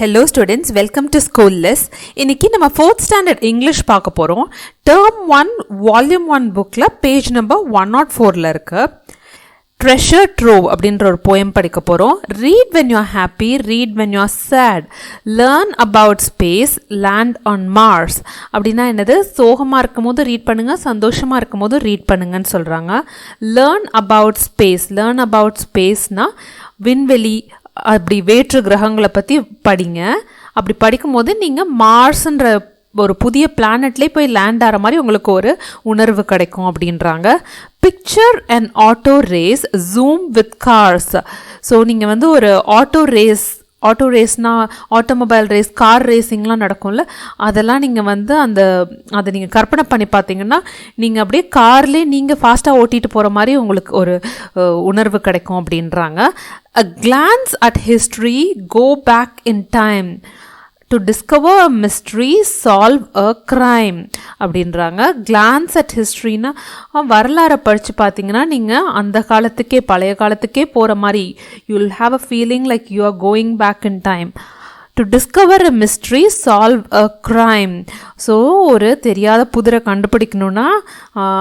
Hello students, welcome to School List. இன்னைக்கு நம்ம 4th standard English பார்க்க போறோம். Term 1 Volume 1 bookல page number 104ல இருக்கு. Treasure Trove அப்படின்ற ஒரு poem படிக்க போறோம். Read when you are happy, read when you are sad. Learn about space, land on Mars. அப்படின்னா என்னது? சோகமா இருக்கும்போது ரீட் பண்ணுங்க, சந்தோஷமா இருக்கும்போது ரீட் பண்ணுங்கன்னு சொல்றாங்க. Learn about space. Learn about spaceனா விண்வெளி அப்படி வேற்று கிரகங்களை பற்றி படிங்க. அப்படி படிக்கும்போது நீங்கள் மார்ஸ்ன்ற ஒரு புதிய பிளானட்லேயே போய் லேண்ட் ஆகிற மாதிரி உங்களுக்கு ஒரு உணர்வு கிடைக்கும் அப்படின்றாங்க. Picture and auto race zoom with cars. So நீங்கள் வந்து ஒரு ஆட்டோ ரேஸ்னால் ஆட்டோமொபைல் ரேஸ், கார் ரேஸிங்லாம் நடக்கும்ல, அதெல்லாம் நீங்கள் வந்து அதை நீங்கள் கற்பனை பண்ணி பார்த்தீங்கன்னா நீங்கள் அப்படியே கார்லேயே நீங்கள் ஃபாஸ்ட்டாக ஓட்டிகிட்டு போகிற மாதிரி உங்களுக்கு ஒரு உணர்வு கிடைக்கும் அப்படின்றாங்க. A glance at history, go back in time. To discover a mystery, solve a crime. அப்படின்றாங்க. Glance at historyனா வரலாறை படித்து பார்த்தீங்கன்னா நீங்கள் அந்த காலத்துக்கே பழைய காலத்துக்கே போகிற மாதிரி you'll have a feeling like you are going back in time. To discover a mystery, solve a crime. So ஒரு தெரியாத புதிரை கண்டுபிடிக்கணுன்னா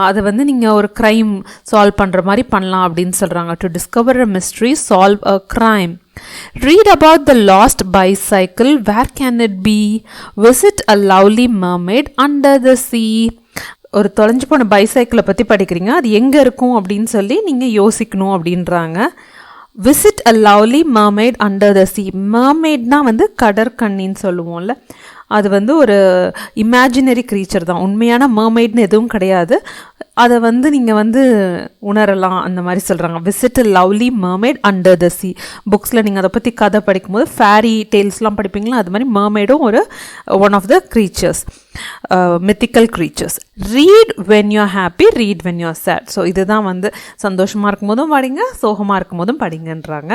அதை வந்து நீங்கள் ஒரு க்ரைம் சால்வ் பண்ணுற மாதிரி பண்ணலாம் அப்படின்னு சொல்கிறாங்க. To discover a mystery, solve a crime. Read about the lost bicycle. Where can it be? Visit a lovely mermaid under the sea. ஒரு தொலைஞ்சு போன பைசைக்கிளை பற்றி படிக்கிறீங்க, அது எங்கே இருக்கும் அப்படின்னு சொல்லி நீங்கள் யோசிக்கணும் அப்படின்றாங்க. Visit a lovely mermaid under the sea. மர்மெய்ட்னா வந்து கடற்கண்ணின்னு சொல்லுவோம்ல, அது வந்து ஒரு இமேஜினரி க்ரீச்சர் தான், உண்மையான மர்மெய்ட்னு எதுவும் கிடையாது. அதை வந்து நீங்கள் வந்து உணரலாம் அந்த மாதிரி சொல்கிறாங்க. Visit a lovely mermaid under the sea. புக்ஸில் நீங்கள் அதை பற்றி கதை படிக்கும்போது ஃபேரி டெய்ல்ஸ்லாம் படிப்பீங்களா, அது மாதிரி மர்மெய்டும் ஒரு one of the creatures, mythical creatures. Read when you are happy, read when you are sad. So இதுதான் வந்து சந்தோஷமாக இருக்கும்போதும் படிங்க, சோகமாக இருக்கும்போதும் படிங்கன்றாங்க.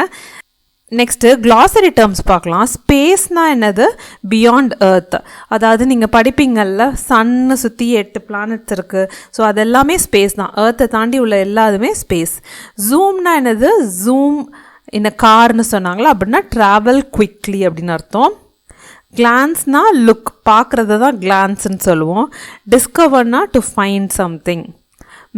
நெக்ஸ்ட்டு க்ளாசரி டேர்ம்ஸ் பார்க்கலாம். ஸ்பேஸ்னால் என்னது? Beyond earth. அதாவது நீங்கள் படிப்பீங்கள்ல, சன்னு சுற்றி 8 பிளானட்ஸ் இருக்குது, ஸோ அதெல்லாமே ஸ்பேஸ் தான். எர்த்தை தாண்டி உள்ள எல்லாதுமே ஸ்பேஸ். ஜூம்னா என்னது? ஜூம் என்ன கார்னு சொன்னாங்களா, அப்படின்னா ட்ராவல் குவிக்லி அப்படின்னு அர்த்தம். கிளான்ஸ்னா லுக், பார்க்குறத தான் கிளான்ஸ்ன்னு சொல்லுவோம். டிஸ்கவர்னா டு ஃபைண்ட் சம்திங்.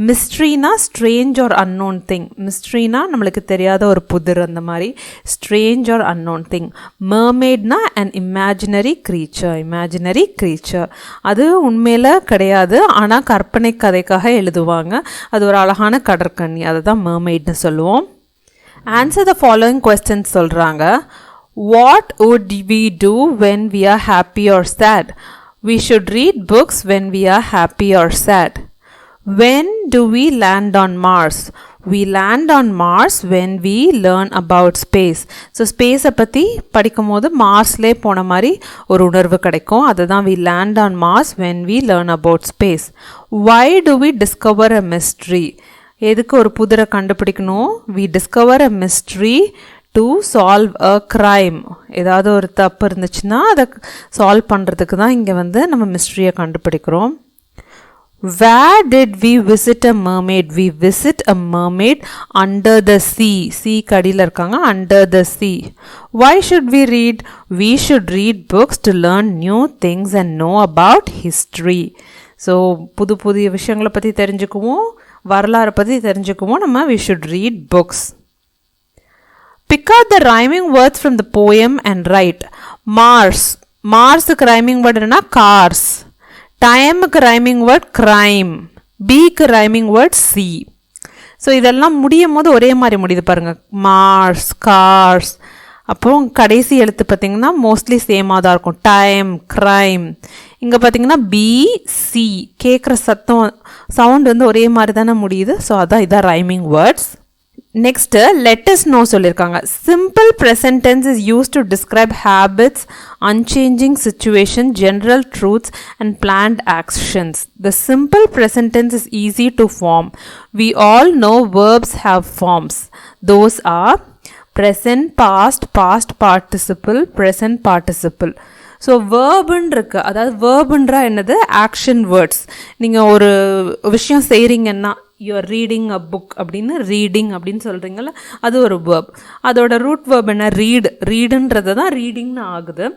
மிஸ்ட்ரினா ஸ்ட்ரேஞ்ச் ஆர் அன்னோன் திங். மிஸ்ட்ரினா நம்மளுக்கு தெரியாத ஒரு புதிர், அந்த மாதிரி ஸ்ட்ரேஞ்ச் ஆர் அன்னோன் திங். மர்மெய்ட்னா அன் இமேஜினரி க்ரீச்சர். அது உண்மையில் கிடையாது, ஆனால் கற்பனை கதைக்காக எழுதுவாங்க. அது ஒரு அழகான கடற்கண்ணி, அதை தான் மர்மெய்ட்னு சொல்லுவோம். ஆன்சர் த ஃபாலோயிங் கொஸ்டின்ஸ் சொல்கிறாங்க. What would we do when we are happy or sad? We should read books when we are happy or sad. When do we land on Mars? We land on Mars when we learn about space. So ஸ்பேஸை பற்றி படிக்கும் போது மார்ஸ்லேயே போன மாதிரி ஒரு உணர்வு கிடைக்கும். அதுதான் we land on Mars when we learn about space. Why do we discover a mystery? எதுக்கு ஒரு புதிரை கண்டுபிடிக்கணும்? We discover a mystery to solve a crime. ஏதாவது ஒரு தப்பு இருந்துச்சுன்னா அதை சால்வ் பண்ணுறதுக்கு தான் இங்கே வந்து நம்ம மிஸ்ட்ரியை கண்டுபிடிக்கிறோம். Where did we visit a mermaid? We visit a mermaid under the sea. Sea கடியில் இருக்காங்க, under the sea. Why should we read? We should read books to learn new things and know about history. So புதிய விஷயங்களை பற்றி தெரிஞ்சுக்குவோம், வரலாறை பற்றி தெரிஞ்சுக்குவோம் நம்ம. We should read books. Pick out the rhyming words from the poem and write. மார்ஸுக்கு rhyming word என்னன்னா கார்ஸ். டைமுக்கு ரைமிங் வேர்ட் கிரைம். பீக்கு ரைமிங் வேர்ட் சி. ஸோ இதெல்லாம் முடியும் போது ஒரே மாதிரி முடியுது பாருங்கள். Mars, cars. அப்புறம் கடைசி எழுத்து பார்த்திங்கன்னா மோஸ்ட்லி சேமாக தான் இருக்கும். Time, crime. இங்கே பார்த்திங்கன்னா பி, சி. கேட்குற சவுண்ட் வந்து ஒரே மாதிரி தானே முடியுது. ஸோ அதான் இதான் rhyming words. Next let us know சொல்லியிருக்காங்க. Simple present tense is use to describe habits, unchanging situation, general truths and planned actions. The simple present tense is easy to form. We all know verbs have forms. Those are present, past, past participle, present participle. So வேர்புன்னு இருக்குது. அதாவது வேர்புன்றா என்னது? Action words. நீங்கள் ஒரு விஷயம் செய்கிறீங்கன்னா you are reading a book அப்படின்னு ரீடிங் அப்படின்னு சொல்கிறீங்கள, அது ஒரு வேர்ப். அதோட ரூட் வேர்ப் என்ன? ரீடுன்றது தான் ரீடிங்னு ஆகுது.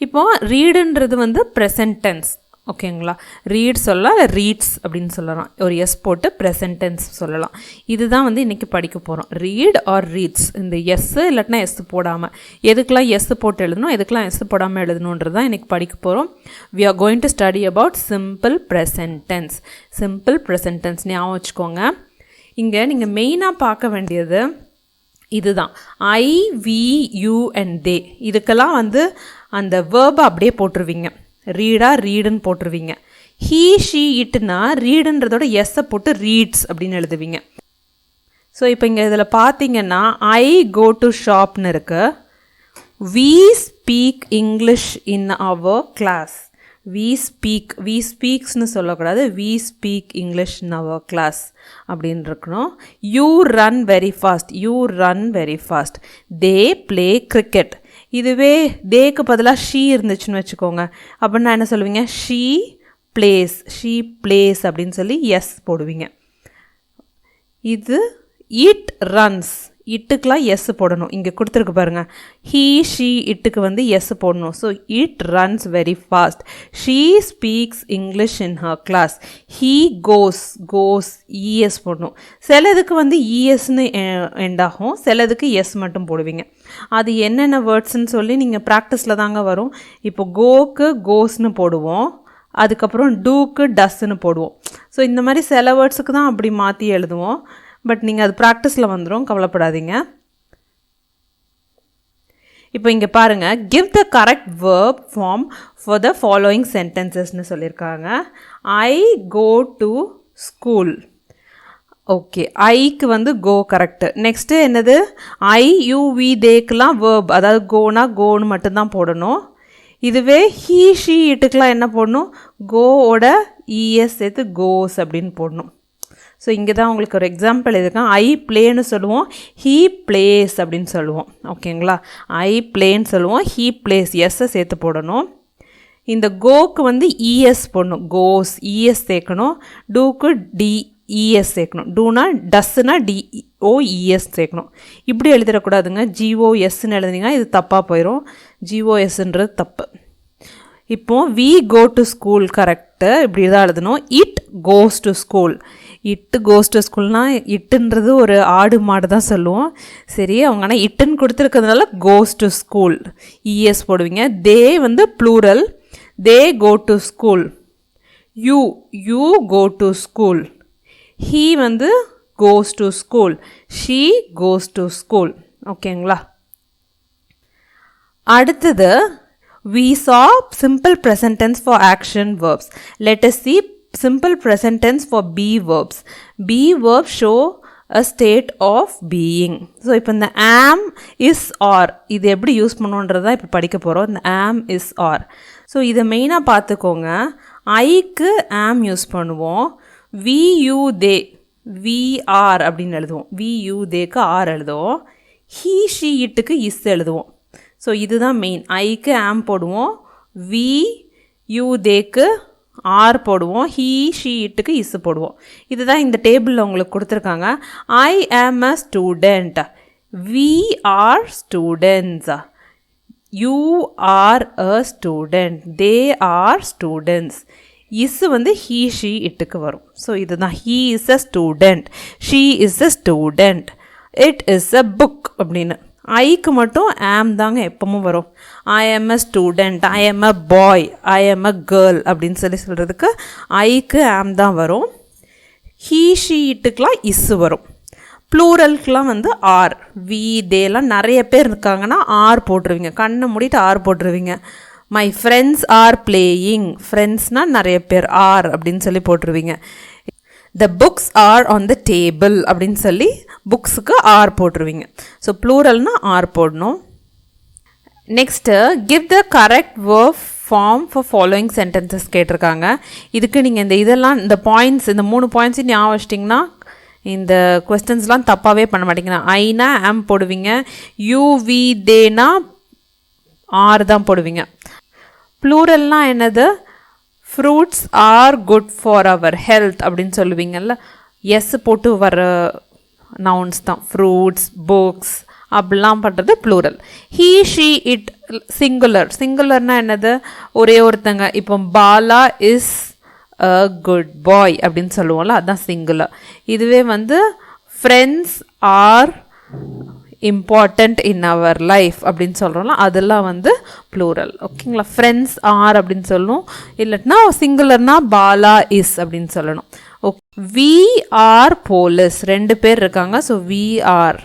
இப்போது ரீடுன்றது வந்து ப்ரெசன்ட் டென்ஸ். ஓகேங்களா? ரீட் சொல்லலாம், இல்லை ரீட்ஸ் அப்படின்னு சொல்லலாம். ஒரு எஸ் போட்டு ப்ரெசன்ட் டென்ஸ் சொல்லலாம். இதுதான் வந்து இன்றைக்கி படிக்க போகிறோம். Read or reads. இந்த எஸ்ஸு இல்லாட்டினா எஸ் போடாமல், எதுக்கெலாம் எஸ் போட்டு எழுதணும், எதுக்கெலாம் எஸ் போடாமல் எழுதணுன்றது தான் இன்றைக்கி படிக்க போகிறோம். We are going to study about simple present tense. Simple present tense ஞாபகம் வச்சுக்கோங்க. இங்கே நீங்கள் மெயினாக பார்க்க வேண்டியது இதுதான். I, we, you and they. இதுக்கெல்லாம் வந்து அந்த வேர்பை அப்படியே போட்டுருவீங்க. ரீடாக ரீடுன்னு போட்டுருவீங்க. ஹீ, ஷீ, இட்டுனா ரீடுன்றதோட எஸ்ஸை போட்டு ரீட்ஸ் அப்படின்னு எழுதுவீங்க. ஸோ இப்போ இங்கே இதில் பார்த்தீங்கன்னா ஐ கோ டு ஷாப்னு இருக்கு. We speak English in our class. We ஸ்பீக்ஸ்னு சொல்லக்கூடாது, we speak English in our class அப்படின்னு இருக்கணும். You run very fast. They play cricket. இதுவே தேக்கு பதிலாக ஷீ இருந்துச்சுன்னு வச்சுக்கோங்க, அப்படின்னா என்ன சொல்லுவீங்க? ஷீ பிளேஸ் அப்படின்னு சொல்லி எஸ் போடுவீங்க. இது இட் ரன்ஸ். இட்டுக்கெலாம் எஸ் போடணும். இங்கே கொடுத்துருக்கு பாருங்கள், ஹீ, ஷீ, இட்டுக்கு வந்து எஸ் போடணும். So it runs very fast. She speaks English in her class. He goes ES போடணும். சிலதுக்கு வந்து இஎஸ்ன்னு எண்ட் ஆகும், சிலதுக்கு எஸ் மட்டும் போடுவீங்க. அது என்னென்ன வேர்ட்ஸ்ன்னு சொல்லி நீங்கள் ப்ராக்டிஸில் தாங்க வரும். இப்போ கோக்கு கோஸ்ன்னு போடுவோம், அதுக்கப்புறம் டூக்கு டஸ்ன்னு போடுவோம். ஸோ இந்த மாதிரி சில வேர்ட்ஸுக்கு தான் அப்படி மாற்றி எழுதுவோம். பட் நீங்கள் அது ப்ராக்டிஸில் வந்துடும், கவலைப்படாதீங்க. இப்போ இங்கே பாருங்கள், give the correct verb form for the following சென்டென்சஸ்ன்னு சொல்லியிருக்காங்க. I go to school. Okay, ஐக்கு வந்து கோ கரெக்டு. நெக்ஸ்ட்டு என்னது? ஐ, யூ, வி, தேக்கெலாம் வேர்ப், அதாவது கோன்னு மட்டும்தான் போடணும். இதுவே ஹீ, ஷீ, இட்டுக்கெலாம் என்ன போடணும்? கோவோட இஎஸ் சேர்த்து கோஸ் அப்படின்னு போடணும். ஸோ இங்கே தான் உங்களுக்கு ஒரு எக்ஸாம்பிள் இருக்கேன். ஐ பிளேன்னு சொல்லுவோம், ஹீ பிளேஸ் அப்படின்னு சொல்லுவோம். ஓகேங்களா? ஐ பிளேன்னு சொல்லுவோம், ஹீ பிளேஸ் எஸ்ஸை சேர்த்து போடணும். இந்த கோக்கு வந்து இஎஸ் போடணும், கோஸ் இஎஸ் சேர்க்கணும். டூக்கு இஎஸ் சேர்க்கணும். டூனா டஸ்ஸுனா டிஓஇஎஸ் சேர்க்கணும். இப்படி எழுதிடக்கூடாதுங்க. ஜிஓஎஸ்ன்னு எழுதினீங்கன்னா இது தப்பாக போயிடும். ஜிஓஎஸ்ன்றது தப்பு. இப்போது we go to school correct, இப்படி தான் எழுதணும். It goes to school. It goes to ஸ்கூல்னால் இட்டுன்றது ஒரு ஆடு மாடு தான் சொல்லுவோம். சரி, அவங்க ஆனால் இட்டுன்னு கொடுத்துருக்கிறதுனால கோஸ் டு ஸ்கூல் இஎஸ் போடுவீங்க. தே வந்து plural, they go to school. You go to school. He வந்து goes to school, she goes to school. ஓகேங்களா? அடுத்தது we saw simple present tense for action verbs. Let us see simple present tense for be verbs. Be verbs show a state of being. So இப்போ இந்த am, is, are இது எப்படி use பண்ணுன்றதா இப்போ படிக்க போகிறோம். இந்த am, is, are. ஸோ இதை மெயினாக பார்த்துக்கோங்க. ஐக்கு am யூஸ் பண்ணுவோம். we, you, they, we, are அப்படின்னு எழுதுவோம். we, you, theyக்கு are எழுதுவோம். he, she, itக்கு is எழுதுவோம். ஸோ இதுதான் மெயின். ஐக்கு ஆம் போடுவோம், வி, யூ, தேக்கு ஆர் போடுவோம், ஹீ, ஷீ, இட்டுக்கு இஸ் போடுவோம். இதுதான் இந்த டேபிளில் உங்களுக்கு கொடுத்துருக்காங்க. I am a student, we are students, you are a student, they are students. Is வந்து ஹீ, ஷீ, இட்டுக்கு வரும். ஸோ இதுதான் he is a student, she is a student, it is a book அப்படின்னு. ஐக்கு மட்டும் ஆம் தாங்க எப்பவும் வரும். ஐ am a student, I am a bye, I am a girl அப்படின்னு சொல்கிறதுக்கு ஐக்கு ஆம் தான் வரும். ஹீ, ஷீ, இட்டுக்கெலாம் இஸ் வரும். ப்ளூரல்க்கெலாம் வந்து ஆர், வி, தேலாம் நிறைய பேர் இருக்காங்கன்னா ஆர் போட்டுருவீங்க. கண்ணை மூடிட்டு ஆர் போட்டுருவீங்க. மை ஃப்ரெண்ட்ஸ் ஆர் பிளேயிங், ஃப்ரெண்ட்ஸ்னால் நிறைய பேர், ஆர் அப்படின்னு சொல்லி போட்டுருவீங்க. The books are on the table அப்படின்னு சொல்லி புக்ஸுக்கு ஆர் போட்டுருவீங்க. ஸோ ப்ளூரல்னால் ஆர் போடணும். Next give the correct verb form for following sentences கேட்டிருக்காங்க. இதுக்கு நீங்கள் இந்த பாயிண்ட்ஸ், இந்த 3 பாயிண்ட்ஸையும் ஞாபகம் வச்சிட்டிங்கன்னா இந்த கொஸ்டின்ஸ்லாம் தப்பாகவே பண்ண மாட்டீங்கன்னா. ஐனா ஆம் போடுவீங்க, யூ, வி, தேனா ஆர் தான் போடுவீங்க. ப்ளூரல்னால் என்னது? Fruits are good for our health அப்படின்னு சொல்லுவீங்கல்ல. எஸ் போட்டு வர நவுன்ஸ் தான். ஃப்ரூட்ஸ், புக்ஸ் அப்படிலாம் பண்ணுறது plural. He, she, it singular. சிங்குலர்னால் என்னது? ஒரே ஒருத்தங்க. இப்போ Bala is a good boy அப்படின்னு சொல்லுவோம்ல, அதுதான் சிங்குலர். இதுவே வந்து friends are important in our life அப்படின்னு சொல்கிறோம்ல, அதெல்லாம் வந்து ப்ளூரல். ஓகேங்களா? ஃப்ரெண்ட்ஸ் ஆர் அப்படின்னு சொல்லணும். இல்லைன்னா சிங்குலர்னா பாலா இஸ் அப்படின்னு சொல்லணும். ஓகே. வி ஆர் போலீஸ், 2 பேர் இருக்காங்க. So we are.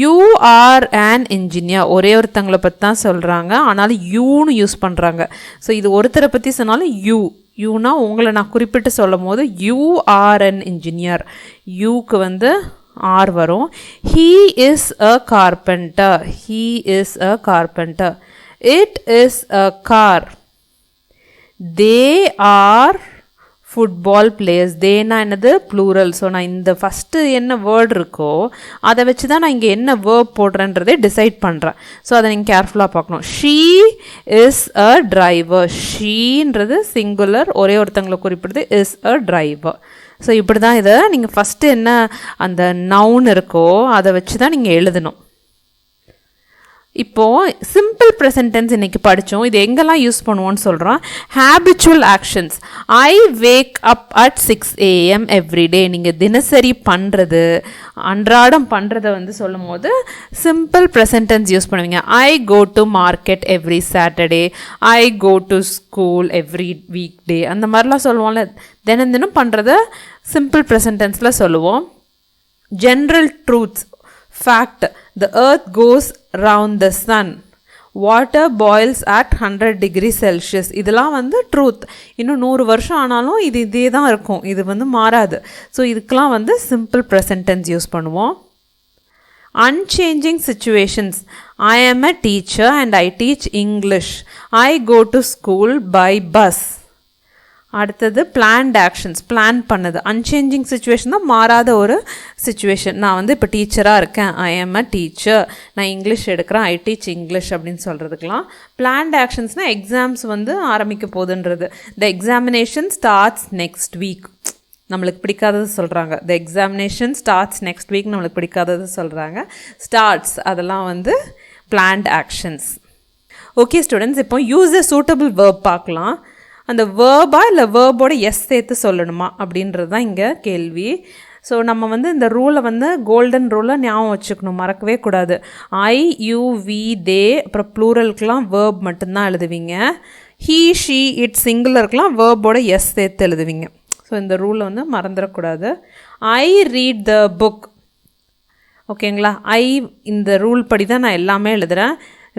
You are an engineer, ஒரே ஒருத்தங்களை பற்றி தான் சொல்கிறாங்க, ஆனாலும் யூன்னு யூஸ் பண்ணுறாங்க. ஸோ இது ஒருத்தரை பற்றி சொன்னாலும் யூனா உங்களை நான் குறிப்பிட்டு சொல்லும் போது யூ ஆர் அன் இன்ஜினியர், யூக்கு வந்து ஆர் வரும். He is a carpenter, he is a carpenter. It is a car. They are football players. தேனா என்னது? ப்ளூரல். ஸோ நான் இந்த ஃபஸ்ட்டு என்ன வேர்டு இருக்கோ அதை வச்சு தான் நான் இங்கே என்ன வேர்ப் போடுறேன்றதே டிசைட் பண்ணுறேன். ஸோ அதை நீங்கள் கேர்ஃபுல்லாக பார்க்கணும். She is a driver. ஷீன்றது சிங்குலர், ஒரே ஒருத்தங்களை குறிப்பிடுது. Is a driver. ஸோ இப்படி தான் இதை நீங்கள் ஃபஸ்ட்டு என்ன அந்த நவுன் இருக்கோ அதை வச்சு தான் நீங்கள் எழுதணும். இப்போது சிம்பிள் ப்ரெசன்ட் டென்ஸ் இன்றைக்கி படித்தோம். இது எங்கெல்லாம் யூஸ் பண்ணுவோன்னு சொல்கிறோம். Habitual actions. I wake up at 6 AM everyday. நீங்கள் தினசரி பண்ணுறது, அன்றாடம் பண்ணுறதை வந்து சொல்லும் போது சிம்பிள் ப்ரெசன்ட் டென்ஸ் யூஸ் பண்ணுவீங்க. I go to market every Saturday, I go to school every week day, அந்த மாதிரிலாம் சொல்லுவோம்ல. தினம் தினம் பண்ணுறத சிம்பிள் ப்ரெசன்ட் டென்ஸில் சொல்லுவோம். General truths. Fact, the earth goes round the sun. Water boils at 100 degrees Celsius. இதெல்லாம் வந்து ட்ரூத். இன்னும் 100 வருஷம் ஆனாலும் இதே தான் இருக்கும், இது வந்து மாறாது. ஸோ இதுக்கெலாம் வந்து சிம்பிள் ப்ரெசன்ட் டென்ஸ் யூஸ் பண்ணுவோம். Unchanging situations. I am a teacher and I teach English. I go to school by bus. அடுத்தது பிளான்ட் ஆக்ஷன்ஸ். பிளான் பண்ணது. அன்சேஞ்சிங் சுச்சுவேஷன் தான், மாறாத ஒரு சுச்சுவேஷன். நான் வந்து இப்போ டீச்சராக இருக்கேன், ஐ ஆம் அ டீச்சர். நான் இங்கிலீஷ் எடுக்கிறேன், ஐ டீச் இங்கிலீஷ் அப்படின்னு சொல்கிறதுக்கெலாம். பிளான்ட் ஆக்ஷன்ஸ்னால் எக்ஸாம்ஸ் வந்து ஆரம்பிக்க போகுதுன்றது. The examination starts next week, நம்மளுக்கு பிடிக்காதது சொல்கிறாங்க. The examination starts next week, நம்மளுக்கு பிடிக்காதது சொல்கிறாங்க. ஸ்டார்ட்ஸ், அதெல்லாம் வந்து பிளான்ட் ஆக்ஷன்ஸ். ஓகே ஸ்டூடெண்ட்ஸ், இப்போ யூஸ் எ சூட்டபிள் வேர்ப் பார்க்கலாம். அந்த வேர்பா இல்லை வேர்போட எஸ் சேர்த்து சொல்லணுமா அப்படின்றது தான் இங்கே கேள்வி. ஸோ நம்ம வந்து இந்த ரூலை வந்து கோல்டன் ரூலை ஞாபகம் வச்சுக்கணும், மறக்கவே கூடாது. ஐ, யூ, வி, தே, அப்புறம் ப்ளூரலுக்கெலாம் வேர்ப் மட்டும்தான் எழுதுவீங்க. ஹீ, ஷீ, இட் சிங்குலருக்கெலாம் வேர்போட எஸ் சேர்த்து எழுதுவீங்க. ஸோ இந்த ரூலை வந்து மறந்துடக்கூடாது. ஐ ரீட் த புக். ஓகேங்களா? இந்த ரூல் படி தான் நான் எல்லாமே எழுதுகிறேன்.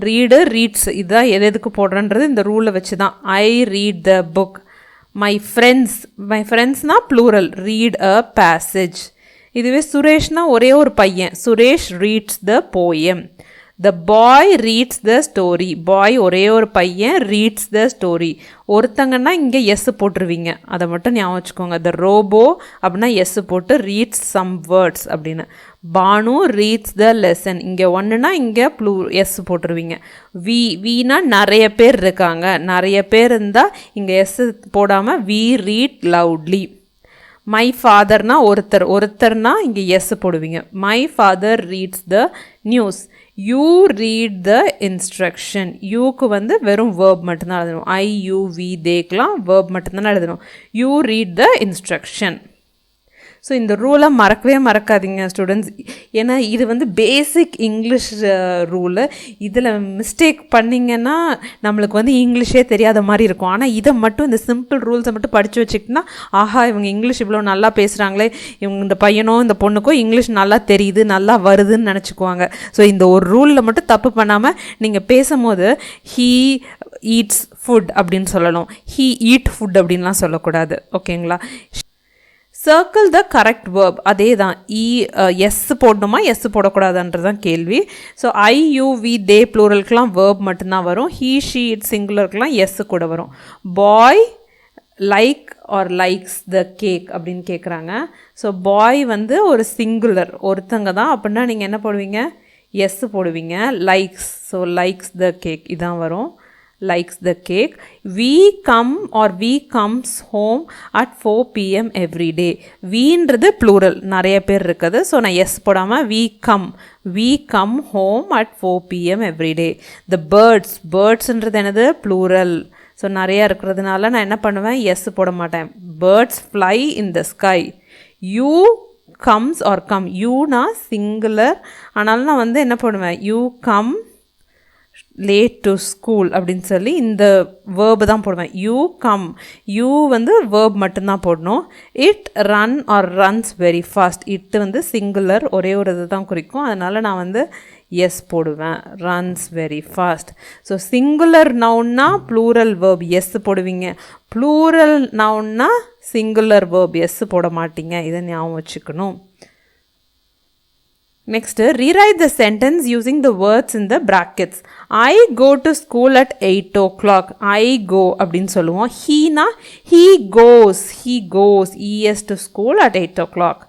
ரீடு, ரீட்ஸ், இதுதான் எதுக்கு போடுறேன்றது இந்த ரூலை வச்சு தான். I read the book. My ஃப்ரெண்ட்ஸ்னால் ப்ளூரல், ரீட் அ பேசேஜ். இதுவே சுரேஷ்னால் ஒரே ஒரு பையன், Suresh reads the poem. The boy reads the story. Boy ஒரே ஒரு பையன், ரீட்ஸ் த ஸ்டோரி. ஒருத்தங்கன்னா இங்கே எஸ் போட்டுருவீங்க, அதை மட்டும் ஞாபகம் வச்சுக்கோங்க. த ரோபோ அப்படின்னா எஸ் போட்டு ரீட்ஸ் சம் வேர்ட்ஸ் அப்படின்னு. Banu reads the lesson. இங்கே ஒன்றுனா இங்கே எஸ் போட்டுருவீங்க. வீனா நிறைய பேர் இருக்காங்க, நிறைய பேர் இருந்தால் இங்கே எஸ் போடாமல் வி ரீட் லவுட்லி. மை ஃபாதர்னா ஒருத்தர்னா இங்கே எஸ் போடுவீங்க. My father reads the news. You read the instruction. யூக்கு வந்து வெறும் வேர்ப் மட்டும்தான் எழுதணும். ஐ, யூ, வி, தேக்கெலாம் வேர்ப் மட்டும்தான் எழுதணும். You read the instruction. So இந்த ரூலை மறக்கவே மறக்காதீங்க ஸ்டூடெண்ட்ஸ். ஏன்னா இது வந்து பேசிக் இங்கிலீஷ் ரூலு. இதில் மிஸ்டேக் பண்ணிங்கன்னா நம்மளுக்கு வந்து இங்கிலீஷே தெரியாத மாதிரி இருக்கும். ஆனால் இதை மட்டும், இந்த சிம்பிள் ரூல்ஸை மட்டும் படித்து வச்சுக்கிட்டோன்னா, ஆஹா இவங்க இங்கிலீஷ் இவ்வளோ நல்லா பேசுகிறாங்களே, இவங்க இந்த பையனோ இந்த பொண்ணுக்கோ இங்கிலீஷ் நல்லா தெரியுது, நல்லா வருதுன்னு நினச்சிக்குவாங்க. ஸோ இந்த ஒரு ரூலில் மட்டும் தப்பு பண்ணாமல் நீங்கள் பேசும்போது ஹீ ஈட்ஸ் ஃபுட் அப்படின்னு சொல்லணும். ஹீ ஈட் ஃபுட் அப்படின்லாம் சொல்லக்கூடாது. ஓகேங்களா? Circle the correct verb. அதே தான், எஸ் போடணுமா எஸ் போடக்கூடாதுன்றது தான் கேள்வி. So I, you, we, they ப்ளூரலுக்கெலாம் வேர்ப் மட்டும்தான் வரும். ஹீ, ஷீ, இட் சிங்குலருக்கெலாம் எஸ் கூட வரும். Boy like or likes the cake அப்படின்னு கேட்குறாங்க. ஸோ பாய் வந்து ஒரு சிங்குலர், ஒருத்தங்க தான். அப்படின்னா நீங்கள் என்ன போடுவீங்க? எஸ் போடுவீங்க. Likes, so likes the cake இதான் வரும். likes the cake. We come or we comes home at 4 p.m. every day. Weன்றது plural நிறைய பேர் இருக்குது. ஸோ நான் எஸ் போடாமல் we come home at 4 p.m. every day. The birdsன்றது என்னது plural. ஸோ நிறையா இருக்கிறதுனால நான் என்ன பண்ணுவேன், எஸ் போட மாட்டேன். birds fly in the sky. you comes or come. யூனா சிங்குலர், ஆனாலும் நான் வந்து என்ன பண்ணுவேன், you come late to school அப்படின்னு சொல்லி இந்த வேர்பு தான் போடுவேன். யூ கம், யூ வந்து வேர்ப் மட்டும்தான் போடணும். It run R runs very fast. It வந்து சிங்குலர், ஒரே ஒரு இது தான் குறிக்கும், அதனால் நான் வந்து எஸ் போடுவேன். Runs very fast. So singular நவுன்னா ப்ளூரல் வேர்ப் எஸ் போடுவீங்க, ப்ளூரல் நவுன்னா சிங்குலர் வேர்ப் எஸ் போட மாட்டீங்க. இதை ஞாபகம் வச்சுக்கணும். Next, rewrite the sentence using the words in the brackets. I go to school at 8 o'clock. I go அப்படின்னு சொல்லுவோம். He-na, he goes es to school at 8 o'clock.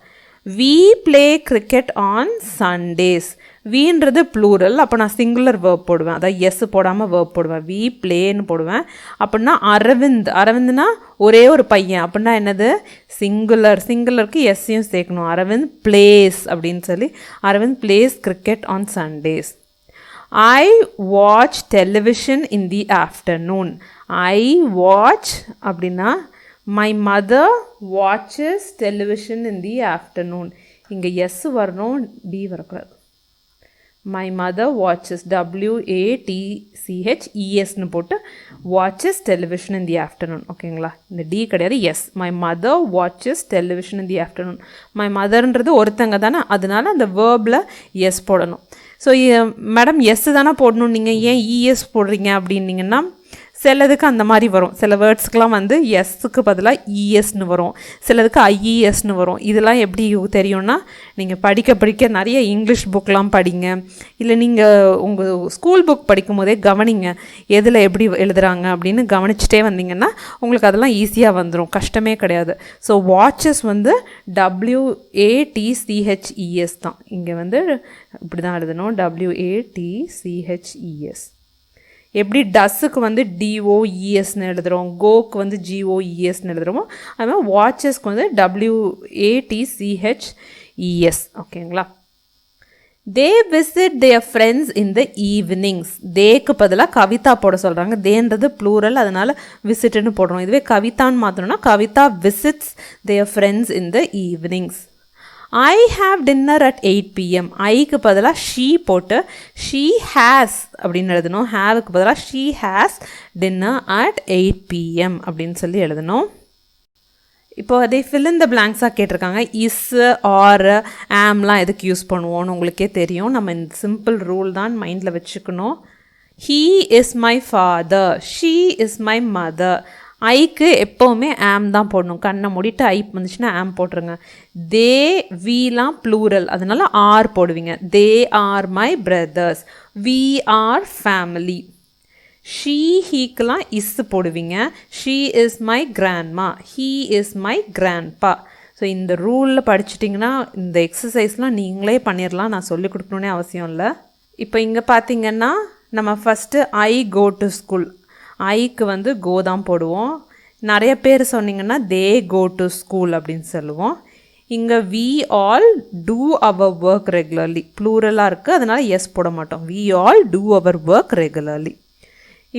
We play cricket on Sundays. வீன்றது plural, அப்போ நான் singular verb போடுவேன், அதாவது S போடாமல் verb போடுவேன். We பிளேன்னு போடுவேன். அப்படின்னா அரவிந்த்னா ஒரே ஒரு பையன், அப்படின்னா என்னது, சிங்குலருக்கு எஸ்ஸையும் சேர்க்கணும். அரவிந்த் பிளேஸ் அப்படின்னு சொல்லி, Aravind plays cricket on Sundays. I watch television in the afternoon. I watch அப்படின்னா my mother watches television in the afternoon. இங்கே எஸ் வரணும், டி வரக்கூடாது. My mother watches, WATCHES னு போட்டு watches television in the afternoon. ஓகேங்களா, இந்த டி கிடையாது, S. My mother watches television in the afternoon. My motherன்றது ஒருத்தங்க தானே, அதனால அந்த வேர்பில் எஸ் போடணும். ஸோ மேடம் எஸ் தானே போடணும், நீங்கள் ஏன் இஎஸ் போடுறீங்க அப்படின்னீங்கன்னா, சிலதுக்கு அந்த மாதிரி வரும். சில வேர்ட்ஸ்க்கெலாம் வந்து எஸ்ஸுக்கு பதிலாக இஎஸ்ன்னு வரும், சிலதுக்கு ஐஇஎஸ்ன்னு வரும். இதெல்லாம் எப்படி தெரியும்னா, நீங்கள் படிக்க நிறைய இங்கிலீஷ் புக்கெலாம் படிங்க, இல்லை நீங்கள் உங்கள் ஸ்கூல் புக் படிக்கும் போதே கவனிங்க எதில் எப்படி எழுதுகிறாங்க அப்படின்னு கவனிச்சிட்டே வந்தீங்கன்னா உங்களுக்கு அதெல்லாம் ஈஸியாக வந்துடும், கஷ்டமே கிடையாது. ஸோ வாட்சஸ் வந்து WATCHES தான், இங்கே வந்து இப்படி தான் எழுதணும், WATCHES. எப்படி டஸ்ஸுக்கு வந்து DOESன்னு எழுதுகிறோம், கோக்கு வந்து GOESன்னு எழுதுகிறோமோ அது மாதிரி வாட்சஸ்க்கு வந்து WATCHES. ஓகேங்களா. தே visit there friends in the evenings. தேக்கு பதிலாக கவிதா போட சொல்கிறாங்க, தேன்றது ப்ளூரல், அதனால் விசிட்டுன்னு போடுறோம். இதுவே கவிதான்னு மாற்றணும்னா Kavitha visits their friends in the evenings. I have dinner at 8 p.m. ஐக்கு பதிலாக ஷீ போட்டு ஷீ ஹேஸ் அப்படின்னு எழுதணும். ஹேவுக்கு பதிலாக she has dinner at 8 p.m. அப்படின்னு சொல்லி எழுதணும். இப்போ அதே ஃபில் இன் த பிளாங்க்ஸாக கேட்டிருக்காங்க. இஸ் ஆர் ஆம்லாம் எதுக்கு யூஸ் பண்ணுவோன்னு உங்களுக்கே தெரியும். நம்ம இந்த சிம்பிள் ரூல் தான் மைண்டில் வச்சுக்கணும். He is my father. She is my mother. ஐக்கு எப்போவுமே ஆம் தான் போடணும். கண்ணை மூடிட்டு ஐ வந்துச்சுன்னா ஆம் போட்டுருங்க. தே வீலாம் ப்ளூரல், அதனால ஆர் போடுவீங்க. They are my brothers. We are family. She ஹீக்கெலாம் இஸ் போடுவீங்க. She is my grandma. He is my grandpa. So இந்த ரூலில் படிச்சிட்டிங்கன்னா இந்த எக்ஸசைஸ்லாம் நீங்களே பண்ணிடலாம், நான் சொல்லிக் கொடுக்கணுன்னே அவசியம் இல்லை. இப்போ இங்கே பார்த்தீங்கன்னா நம்ம first I go to school, ஐக்கு வந்து கோ தான் போடுவோம். நிறைய பேர் சொன்னிங்கன்னா தே கோ டு ஸ்கூல் அப்படின்னு சொல்லுவோம். இங்கே we all do our work regularly, ப்ளூரலாக இருக்குது, அதனால் எஸ் போட மாட்டோம். We all do our work regularly.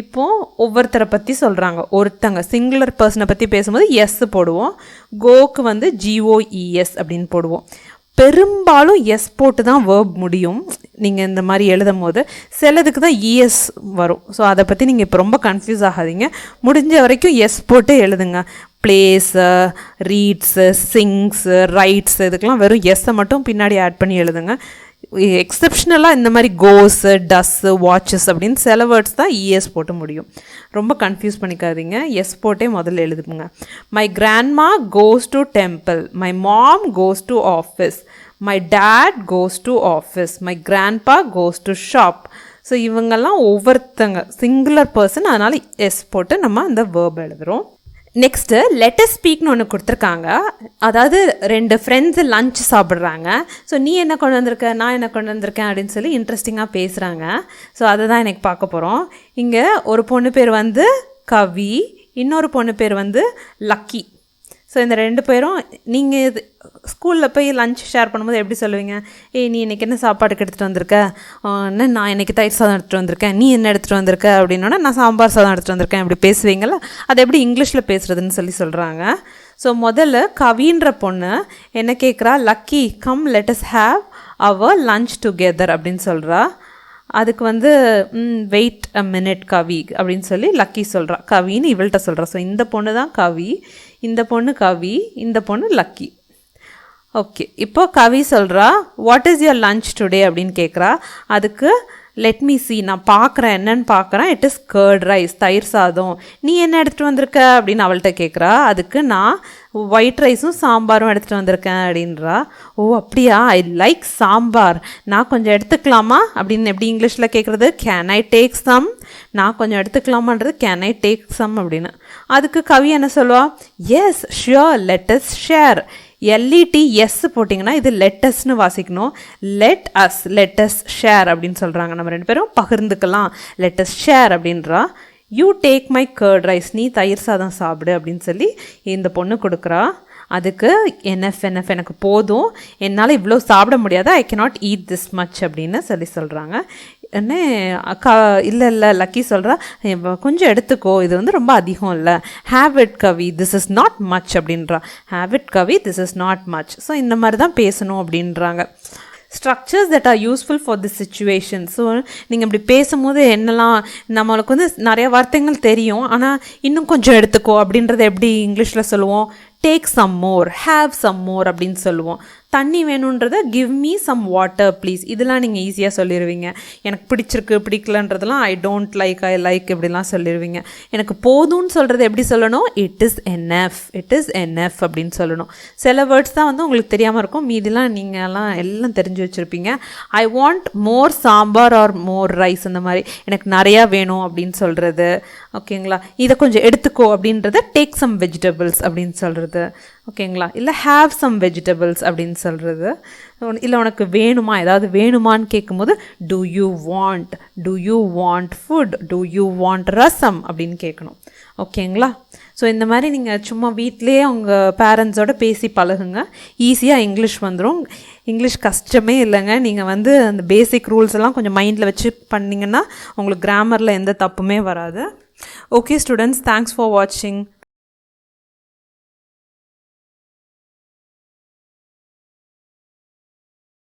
இப்போது ஒவ்வொருத்தரை பற்றி சொல்கிறாங்க. ஒருத்தங்க சிங்குலர் பர்சனை பற்றி பேசும்போது எஸ் போடுவோம். கோக்கு வந்து GOES அப்படின்னு போடுவோம். பெரும்பாலும் எஸ் போட்டு தான் வேர்ப் முடியும். நீங்கள் இந்த மாதிரி எழுதும் போது சிலதுக்கு தான் இஎஸ் வரும். ஸோ அதை பற்றி நீங்கள் இப்போ ரொம்ப கன்ஃபியூஸ் ஆகாதீங்க. முடிஞ்ச வரைக்கும் எஸ் போட்டு எழுதுங்க. பிளேஸு, ரீட்ஸு, சிங்ஸு, ரைட்ஸு, இதுக்கெலாம் வெறும் எஸ்ஸை மட்டும் பின்னாடி ஆட் பண்ணி எழுதுங்க. எக்ஸப்ஷனலாக இந்த மாதிரி கோஸு, டஸ்ஸு, வாட்சஸ் அப்படின்னு சில வேர்ட்ஸ் தான் இஎஸ் போட்டு முடியும். ரொம்ப கன்ஃபியூஸ் பண்ணிக்காதீங்க, எஸ் போட்டே முதல்ல எழுதுங்க. My grandma goes to temple. My mom goes to office. My dad goes to office. My grandpa goes to shop. So இவங்கெல்லாம் ஒவ்வொருத்தங்க சிங்குலர் பர்சன், அதனால் எஸ் போட்டு நம்ம அந்த வேர்ப் எழுதுகிறோம். நெக்ஸ்ட்டு லெட்டஸ் ஸ்பீக்னு ஒன்று கொடுத்துருக்காங்க. அதாவது 2 ஃப்ரெண்ட்ஸு லன்ச் சாப்பிட்றாங்க. ஸோ நீ என்ன கொண்டு வந்திருக்க, நான் என்ன கொண்டு வந்திருக்கேன் அப்படின்னு சொல்லி இன்ட்ரெஸ்டிங்காக பேசுகிறாங்க. ஸோ அதை தான் எனக்கு பார்க்க போகிறோம். இங்கே ஒரு பொண்ணு பேர் வந்து கவி, இன்னொரு பொண்ணு பேர் வந்து லக்கி. ஸோ இந்த 2 பேரும் நீங்கள் இது ஸ்கூலில் போய் லன்ச் ஷேர் பண்ணும்போது எப்படி சொல்லுவீங்க? நீ இன்றைக்கி என்ன சாப்பாடுக்கு எடுத்துகிட்டு வந்திருக்க, என்ன நான் இன்றைக்கி தயிர் சாதம் எடுத்துகிட்டு வந்திருக்கேன், நீ என்ன எடுத்துகிட்டு வந்திருக்க அப்படின்னா நான் சாம்பார் சாதம் எடுத்துகிட்டு வந்திருக்கேன் அப்படி பேசுவீங்களா? அது எப்படி இங்கிலீஷில் பேசுகிறதுன்னு சொல்லி சொல்கிறாங்க. ஸோ முதல்ல கவின்ற பொண்ணு என்ன கேட்குறா, Lucky come let us have our lunch together அப்படின்னு சொல்கிறா. அதுக்கு வந்து வெயிட் அ மினிட் கவி அப்படின்னு சொல்லி லக்கி சொல்கிறா. கவின்னு இவள்கிட்ட சொல்கிறா. ஸோ இந்த பொண்ணு தான் கவி, இந்த பொண்ணு கவி, இந்த பொண்ணு லக்கி. ஓகே, இப்போ கவி சொல்கிறா what is your lunch today அப்படின்னு கேட்குறா. அதுக்கு லெட் மீ சி, நான் பார்க்குறேன் என்னன்னு பார்க்குறேன், இட் இஸ் கர்ட் ரைஸ், தயிர் சாதம். நீ என்ன எடுத்துகிட்டு வந்திருக்க அப்படின்னு அவள்கிட்ட கேட்குறா. அதுக்கு நான் ஒயிட் ரைஸும் சாம்பாரும் எடுத்துகிட்டு வந்திருக்கேன் அப்படின்றா. ஓ அப்படியா, ஐ லைக் சாம்பார், நான் கொஞ்சம் எடுத்துக்கலாமா அப்படின்னு எப்படி இங்கிலீஷில் கேட்குறது, கேன் ஐ டேக் சம், நான் கொஞ்சம் எடுத்துக்கலாமான்றது கேன் ஐ டேக் சம் அப்படின்னு. அதுக்கு கவி என்ன சொல்லுவா, yes sure let us share. LETS போட்டிங்கன்னா இது லெட்டஸ்ன்னு வாசிக்கணும். லெட்டஸ் ஷேர் அப்படின்னு சொல்கிறாங்க. நம்ம 2 பேரும் பகிர்ந்துக்கலாம், லெட்டஸ் ஷேர் அப்படின்றா. You take my curd rice, நீ தயிர் சாதம் சாப்பிடு அப்படின்னு சொல்லி இந்த பொண்ணு கொடுக்குறா. அதுக்கு NF எனக்கு போதும், என்னால் இவ்வளோ சாப்பிட முடியாது, I cannot eat this much அப்படின்னு சொல்கிறாங்க. என்ன இல்லை லக்கி சொல்கிறா, கொஞ்சம் எடுத்துக்கோ, இது வந்து ரொம்ப அதிகம் இல்லை, have it gravy this is not much அப்படின்றா. Have it gravy this is not much. So இந்த மாதிரி தான் பேசணும் அப்படின்றாங்க. Structures that are useful for this situation. So நீங்கள் இப்படி பேசும்போது என்னெல்லாம், நம்மளுக்கு வந்து நிறைய வார்த்தைகள் தெரியும், ஆனால் இன்னும் கொஞ்சம் எடுத்துக்கோ அப்படின்றத எப்படி இங்கிலீஷில் சொல்லுவோம், take some more, have some more அப்படின்னு சொல்லுவோம். தண்ணி வேணுன்றத give me some water please, இதெல்லாம் நீங்கள் ஈஸியாக சொல்லிடுவீங்க. எனக்கு பிடிச்சிருக்கு பிடிக்கலன்றதெல்லாம் I don't like, I like இப்படிலாம் சொல்லிடுவீங்க. எனக்கு போதும்னு சொல்கிறது எப்படி சொல்லணும், it is enough, it is enough அப்படின்னு சொல்லணும். சில வேர்ட்ஸ் தான் வந்து உங்களுக்கு தெரியாமல் இருக்கும், மீதிலாம் நீங்கள்லாம் எல்லாம் தெரிஞ்சு வச்சுருப்பீங்க. I want more sambar or more rice, அந்த மாதிரி எனக்கு நிறையா வேணும் அப்படின்னு சொல்கிறது. ஓகேங்களா, இதை கொஞ்சம் எடுத்துக்கோ அப்படின்றத டேக் சம் வெஜிடபிள்ஸ் அப்படின்னு சொல்கிறது. ஓகேங்களா, இல்லை ஹேவ் சம் வெஜிடபிள்ஸ் அப்படின்னு சொல்கிறது. இல்லை உனக்கு வேணுமா, ஏதாவது வேணுமான்னு கேட்கும்போது do you want food, do you want rasam அப்படின்னு கேட்கணும். ஓகேங்களா, ஸோ இந்த மாதிரி நீங்கள் சும்மா வீட்டிலேயே உங்கள் பேரண்ட்ஸோட பேசி பழகுங்க, ஈஸியாக இங்கிலீஷ் வந்துடும். இங்கிலீஷ் கஷ்டமே இல்லைங்க. நீங்கள் வந்து அந்த பேசிக் ரூல்ஸ் எல்லாம் கொஞ்சம் மைண்டில் வச்சு பண்ணிங்கன்னா உங்களுக்கு கிராமரில் எந்த தப்புமே வராது. ஓகே ஸ்டூடெண்ட்ஸ், தேங்க்ஸ் ஃபார் வாட்சிங்.